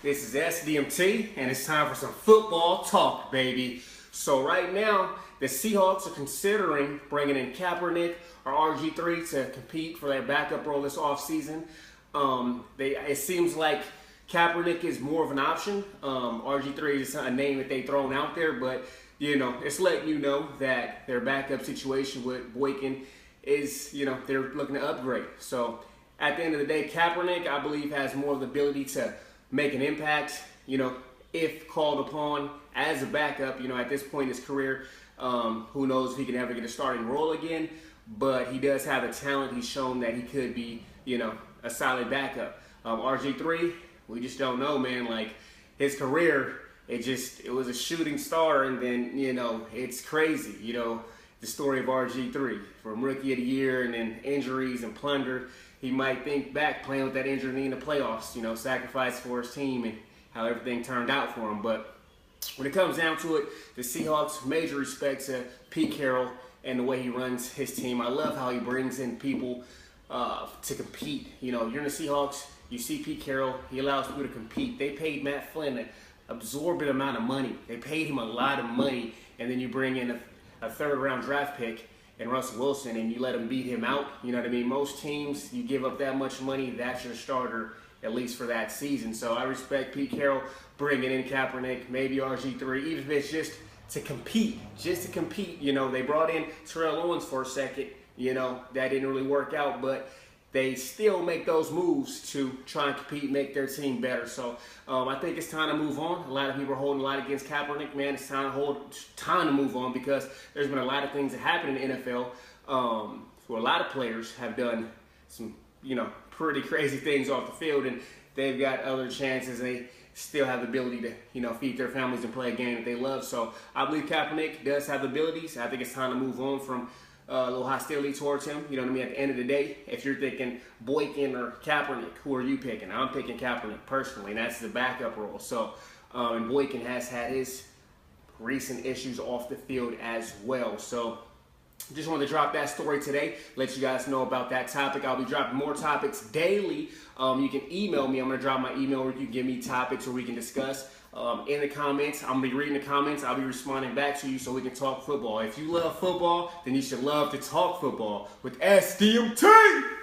This is SDMT, and it's time for some football talk, baby. So right now, the Seahawks are considering bringing in Kaepernick or RG3 to compete for their backup role this offseason. It seems like Kaepernick is more of an option. RG3 is a name that they've thrown out there, but it's letting you know that their backup situation with Boykin is, they're looking to upgrade. So at the end of the day, Kaepernick, I believe, has more of the ability to make an impact, if called upon as a backup. At this point in his career, who knows if he can ever get a starting role again, but he does have a talent. He's shown that he could be, a solid backup. RG3, we just don't know, man. Like, his career, it was a shooting star, and then, it's crazy, the story of RG3 from rookie of the year and then injuries and plunder. He might think back playing with that injury knee in the playoffs, sacrifice for his team and how everything turned out for him. But when it comes down to it, the Seahawks, major respect to Pete Carroll and the way he runs his team. I love how he brings in people to compete. You're in the Seahawks, you see Pete Carroll, he allows people to compete. They paid Matt Flynn an absorbent amount of money. They paid him a lot of money, and then you bring in a third-round draft pick and Russell Wilson, and you let him beat him out. You know what I mean? Most teams, you give up that much money, that's your starter, at least for that season. So I respect Pete Carroll bringing in Kaepernick, maybe RG3, even if it's just to compete. They brought in Terrell Owens for a second. That didn't really work out, but they still make those moves to try and compete, make their team better. So I think it's time to move on. A lot of people are holding a lot against Kaepernick, man. It's time to move on, because there's been a lot of things that happen in the NFL where a lot of players have done some, pretty crazy things off the field, and they've got other chances. They still have the ability to, feed their families and play a game that they love. So I believe Kaepernick does have the abilities. I think it's time to move on from a little hostility towards him. You know what I mean? At the end of the day, if you're thinking Boykin or Kaepernick, who are you picking? I'm picking Kaepernick personally, and that's the backup role. So, and Boykin has had his recent issues off the field as well. So, just wanted to drop that story today, let you guys know about that topic. I'll be dropping more topics daily. You can email me. I'm going to drop my email where you can give me topics where we can discuss. In the comments, I'm going to be reading the comments. I'll be responding back to you so we can talk football. If you love football, then you should love to talk football with SDMT.